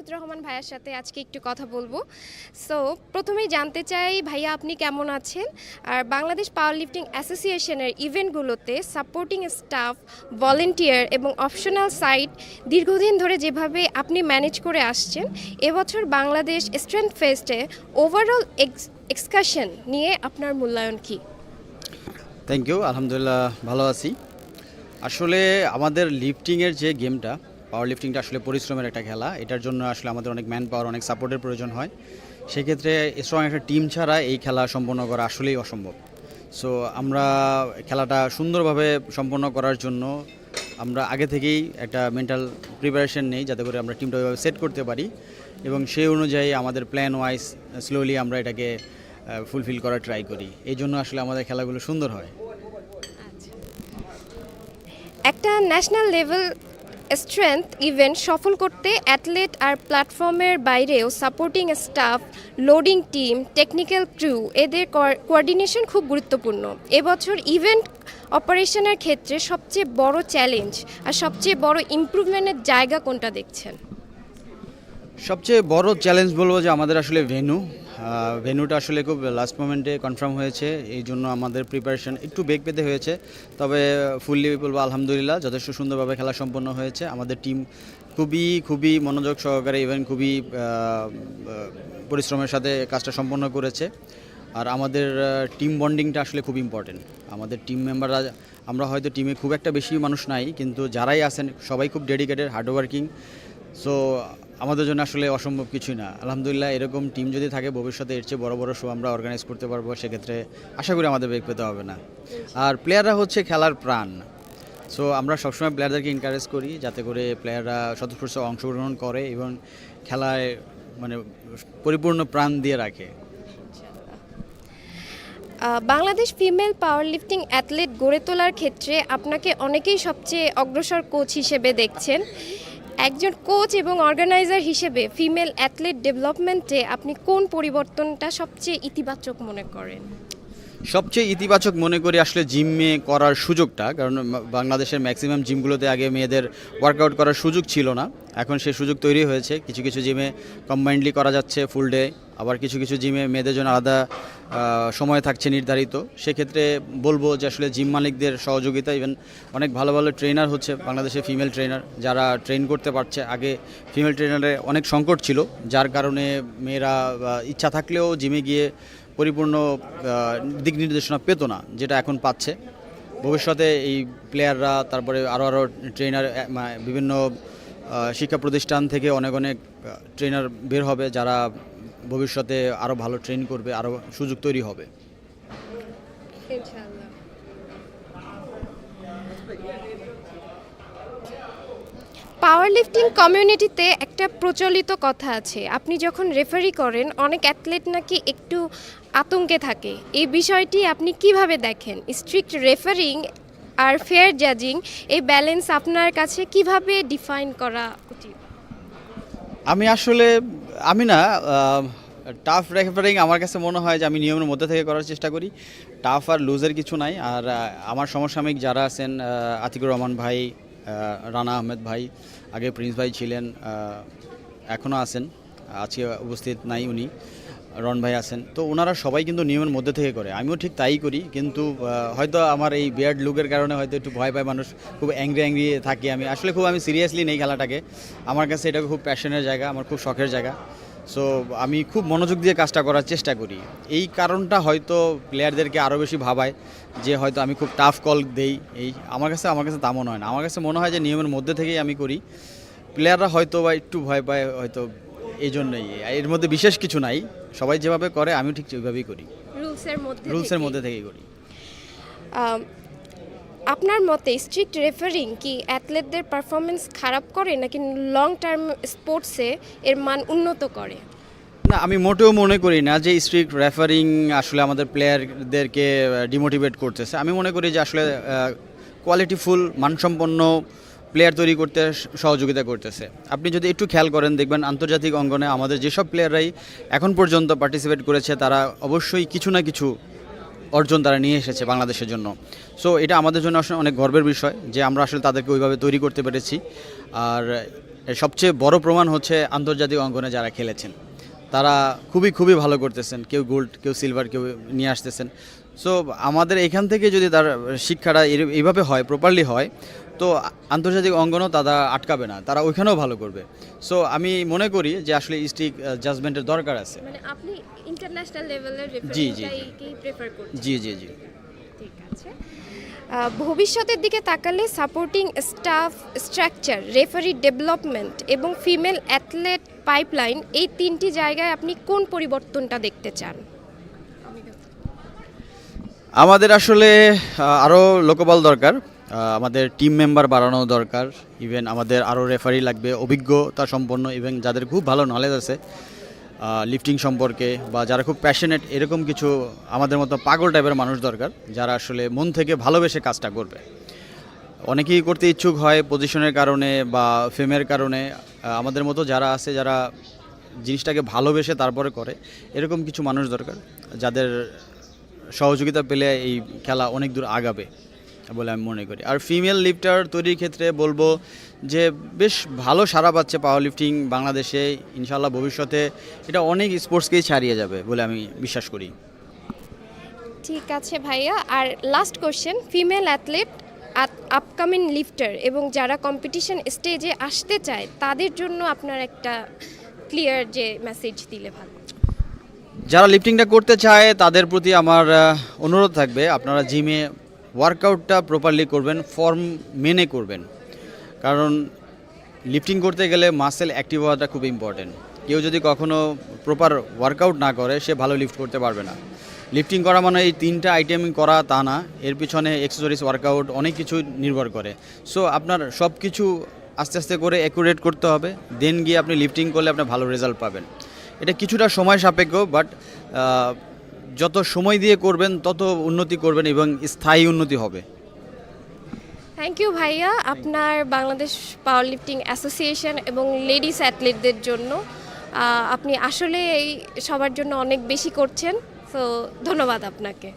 মাসুদ রহমান ভাইয়ার সাথে আজকে একটু কথা বলবো। সো প্রথমেই জানতে চাই ভাইয়া আপনি কেমন আছেন, আর বাংলাদেশ পাওয়ার লিফটিং অ্যাসোসিয়েশনের ইভেন্টগুলোতে সাপোর্টিং স্টাফ, ভলেন্টিয়ার এবং অপশনাল সাইট দীর্ঘদিন ধরে যেভাবে আপনি ম্যানেজ করে আসছেন, এবছর বাংলাদেশ স্ট্রেংথ ফেস্টে ওভারঅল এক্সকারশন নিয়ে আপনার মূল্যায়ন কী? থ্যাংক ইউ, আলহামদুলিল্লাহ ভালো আছি। আসলে আমাদের লিফটিংয়ের যে গেমটা, পাওয়ার লিফটিংটা আসলে পরিশ্রমের একটা খেলা। এটার জন্য আসলে আমাদের অনেক ম্যান পাওয়ার, অনেক সাপোর্টের প্রয়োজন হয়। সেক্ষেত্রে স্ট্রং একটা টিম ছাড়া এই খেলা সম্পন্ন করা আসলেই অসম্ভব। সো আমরা খেলাটা সুন্দরভাবে সম্পন্ন করার জন্য আমরা আগে থেকেই একটা মেন্টাল প্রিপারেশন নেই, যাতে করে আমরা টিমটা ওইভাবে সেট করতে পারি এবং সেই অনুযায়ী আমাদের প্ল্যান ওয়াইজ স্লোলি আমরা এটাকে ফুলফিল করার ট্রাই করি। এই জন্য আসলে আমাদের খেলাগুলো সুন্দর হয়। একটা ন্যাশনাল লেভেল স্ট্রেংথ ইভেন্ট সফল করতে অ্যাথলেট আর প্ল্যাটফর্মের বাইরেও supporting staff, loading team, technical crew এদের কোঅর্ডিনেশন খুব গুরুত্বপূর্ণ। এবছর ইভেন্ট অপারেশনের ক্ষেত্রে সবচেয়ে বড় চ্যালেঞ্জ আর সবচেয়ে বড় ইমপ্রুভমেন্টের জায়গা কোনটা দেখছেন? সবচেয়ে বড় চ্যালেঞ্জ বলবো যে আমাদের আসলে ভেন্যুটা আসলে খুব লাস্ট মোমেন্টে কনফার্ম হয়েছে, এই জন্য আমাদের প্রিপারেশন একটু বেগ পেতে হয়েছে। তবে ফুললি বলবো আলহামদুলিল্লাহ যথেষ্ট সুন্দরভাবে খেলা সম্পন্ন হয়েছে। আমাদের টিম খুবই মনোযোগ সহকারে ইভেন খুবই পরিশ্রমের সাথে কাজটা সম্পন্ন করেছে। আর আমাদের টিম বন্ডিংটা আসলে খুব ইম্পর্টেন্ট। আমাদের টিম মেম্বাররা, আমরা হয়তো টিমে খুব একটা বেশি মানুষ নাই, কিন্তু যারাই আছেন সবাই খুব ডেডিকেটেড, হার্ডওয়ার্কিং। সো আমাদের জন্য আসলে অসম্ভব কিছুই না। আলহামদুলিল্লাহ এরকম টিম যদি থাকে ভবিষ্যতে এর চেয়ে বড় বড় শো আমরা অর্গানাইজ করতে পারবো। সেক্ষেত্রে আশা করি আমাদের বেগ পেতে হবে না। আর প্লেয়াররা হচ্ছে খেলার প্রাণ। সো আমরা সবসময় প্লেয়ারদেরকে এনকারেজ করি যাতে করে প্লেয়াররা স্বতঃস্ফূর্ত অংশগ্রহণ করে এবং খেলায় মানে পরিপূর্ণ প্রাণ দিয়ে রাখে। বাংলাদেশ ফিমেল পাওয়ার লিফটিং অ্যাথলেট গড়ে তোলার ক্ষেত্রে আপনাকে অনেকেই সবচেয়ে অগ্রসর কোচ হিসেবে দেখছেন। একজন কোচ এবং অর্গানাইজার হিসেবে ফিমেল অ্যাথলেট ডেভেলপমেন্টে আপনি কোন পরিবর্তনটা সবচেয়ে ইতিবাচক মনে করেন? সবচেয়ে ইতিবাচক মনে করি আসলে জিমে করার সুযোগটা, কারণ বাংলাদেশের ম্যাক্সিমাম জিমগুলোতে আগে মেয়েদের ওয়ার্কআউট করার সুযোগ ছিল না, এখন সে সুযোগ তৈরি হয়েছে। কিছু কিছু জিমে কম্বাইন্ডলি করা যাচ্ছে ফুল ডে, আবার কিছু কিছু জিমে মেয়েদের জন্য আলাদা সময় থাকছে নির্ধারিত। সেক্ষেত্রে বলবো যে আসলে জিম মালিকদের সহযোগিতা, ইভেন অনেক ভালো ভালো ট্রেনার হচ্ছে বাংলাদেশে, ফিমেল ট্রেনার যারা ট্রেন করতে পারছে। আগে ফিমেল ট্রেনারে অনেক সংকট ছিল, যার কারণে মেয়েরা ইচ্ছা থাকলেও জিমে গিয়ে পরিপূর্ণ দিক নির্দেশনা পেত না, যেটা এখন পাচ্ছে। ভবিষ্যতে এই প্লেয়াররা, তারপরে আরও ট্রেনার, বিভিন্ন শিক্ষা প্রতিষ্ঠান থেকে অনেক ট্রেনার বের হবে, যারা ভবিষ্যতে আরও ভালো ট্রেন করবে, আরও সুযোগ তৈরি হবে। পাওয়ার লিফটিং কমিউনিটিতে একটা প্রচলিত কথা আছে, আপনি যখন রেফারি করেন অনেক অ্যাথলেট নাকি একটু আতঙ্কে থাকে। এই বিষয়টি আপনি কিভাবে দেখেন? স্ট্রিক্ট রেফারিং আর ফেয়ার জাজিং, এই ব্যালেন্স আপনার কাছে কিভাবে ডিফাইন করা উচিত? আমি না টাফ রেফারিং আমার কাছে মনে হয় যে আমি নিয়মের মধ্যে থেকে করার চেষ্টা করি। টাফ আর লুজের কিছু নাই। আর আমার সমসাময়িক যারা আছেন, আতিকুর রহমান ভাই, রানা আহমেদ ভাই, আগে প্রিন্স ভাই ছিলেন, এখনও আছেন, আজকে উপস্থিত নাই উনি, রন ভাই আছেন, তো ওনারা সবাই কিন্তু নিয়মের মধ্যে থেকে করে। আমিও ঠিক তাই করি, কিন্তু হয়তো আমার এই বিয়ার্ড লুকের কারণে হয়তো একটু ভয় পায় মানুষ, খুব অ্যাংরি থাকি। আমি সিরিয়াসলি নেই খেলাটাকে। আমার কাছে এটা খুব প্যাশনের জায়গা, আমার খুব শখের জায়গা। সো আমি খুব মনোযোগ দিয়ে কাজটা করার চেষ্টা করি। এই কারণটা হয়তো প্লেয়ারদেরকে আরও বেশি ভাবায় যে হয়তো আমি খুব টাফ কল দেই। আমার কাছে তা মনে হয় না। আমার কাছে মনে হয় যে নিয়মের মধ্যে থেকেই আমি করি। প্লেয়াররা হয়তো বা একটু ভয় পায়, হয়তো এই জন্যই। এর মধ্যে বিশেষ কিছু নাই, সবাই যেভাবে করে আমিও ঠিক ওইভাবেই করি, রুলসের মধ্যে থেকেই করি। আপনার মতে স্ট্রিক্ট রেফারিং কি অ্যাথলেটদের পারফরমেন্স খারাপ করে নাকি লং টার্ম স্পোর্টসে এর মান উন্নত করে? না, আমি মোটেও মনে করি না যে স্ট্রিক্ট রেফারিং আসলে আমাদের প্লেয়ারদেরকে ডিমোটিভেট করতেছে। আমি মনে করি যে আসলে কোয়ালিটিফুল, মানসম্পন্ন প্লেয়ার তৈরি করতে সহযোগিতা করতেছে। আপনি যদি একটু খেয়াল করেন দেখবেন আন্তর্জাতিক অঙ্গনে আমাদের যেসব প্লেয়াররাই এখন পর্যন্ত পার্টিসিপেট করেছে তারা অবশ্যই কিছু না কিছু অর্জন তারা নিয়ে এসেছে বাংলাদেশের জন্য। সো এটা আমাদের জন্য আসলে অনেক গর্বের বিষয় যে আমরা আসলে তাদেরকে ওইভাবে তৈরি করতে পেরেছি। আর এর সবচেয়ে বড় প্রমাণ হচ্ছে আন্তর্জাতিক অঙ্গনে যারা খেলেছেন তারা খুবই খুবই ভালো করতেছেন, কেউ গোল্ড, কেউ সিলভার, কেউ নিয়ে আসতেছেন। সো আমাদের এখান থেকে যদি তার শিক্ষাটা এইভাবে হয়, প্রপারলি হয়, তো আন্তর্জাতিক অঙ্গনও তারা আটকাবে না, তারা ওইখানেও ভালো করবে। সো আমি মনে করি যে আসলে স্ট্রিক জাজমেন্টের দরকার আছে। মানে আপনি ইন্টারন্যাশনাল লেভেলের জি। রেফারেন্সটাকেই প্রেফার করছেন। জি। ঠিক আছে। ভবিষ্যতের দিকে তাকালে supporting staff structure, referee development এবং ফিমেল অ্যাথলেট পাইপলাইন, এই তিনটি জায়গায় আপনি কোন পরিবর্তনটা দেখতে চান? আমাদের আসলে আরও লোকবল দরকার, আমাদের টিম মেম্বার বাড়ানো দরকার, ইভেন আমাদের আরও রেফারি লাগবে অভিজ্ঞতা সম্পন্ন, ইভেন যাদের খুব ভালো নলেজ আছে লিফটিং সম্পর্কে, বা যারা খুব প্যাশনেট, এরকম কিছু আমাদের মতো পাগল টাইপের মানুষ দরকার, যারা আসলে মন থেকে ভালোবেসে কাজটা করবে। অনেকেই করতে ইচ্ছুক হয় পজিশনের কারণে বা ফেমের কারণে, আমাদের মতো যারা আছে, যারা জিনিসটাকে ভালোবেসে তারপরে করে, এরকম কিছু মানুষ দরকার, যাদের সহযোগিতা পেলে এই খেলা অনেক দূর আগাবে বলে আমি মনে করি। আর ফিমেল লিফটার তৈরির ক্ষেত্রে বলবো যে বেশ ভালো সাড়া পাচ্ছে পাওয়ার লিফটিং বাংলাদেশে। ইনশাল্লাহ ভবিষ্যতে এটা অনেক স্পোর্টসকেই ছাড়িয়ে যাবে বলে আমি বিশ্বাস করি। ঠিক আছে ভাইয়া। আর last question, female athlete, upcoming lifter এবং যারা কম্পিটিশন স্টেজে আসতে চায় তাদের জন্য আপনার একটা ক্লিয়ার যে মেসেজ দিলে ভালো। যারা লিফটিংটা করতে চায় তাদের প্রতি আমার অনুরোধ থাকবে, আপনারা জিমে ওয়ার্কআউটটা প্রপারলি করবেন, ফর্ম মেনে করবেন, কারণ লিফটিং করতে গেলে মাসেল অ্যাক্টিভ হওয়াটা খুব ইম্পর্টেন্ট। কেউ যদি কখনো প্রপার ওয়ার্কআউট না করে সে ভালো লিফট করতে পারবে না। লিফটিং করা মানে এই তিনটা আইটেম করা তা না, এর পিছনে এক্সারসাইজ, ওয়ার্কআউট অনেক কিছু নির্ভর করে। সো আপনার সব কিছু আস্তে আস্তে করে অ্যাকুরেট করতে হবে, দেন গিয়ে আপনি লিফটিং করলে আপনি ভালো রেজাল্ট পাবেন। এটা কিছুটা সময় সাপেক্ষ, বাট যত সময় দিয়ে করবেন তত উন্নতি করবেন এবং স্থায়ী উন্নতি হবে। থ্যাংক ইউ ভাইয়া, আপনার বাংলাদেশ পাওয়ার লিফটিং অ্যাসোসিয়েশন এবং লেডিস অ্যাথলেটদের জন্য আপনি আসলে এই সবার জন্য অনেক বেশি করছেন। তো ধন্যবাদ আপনাকে।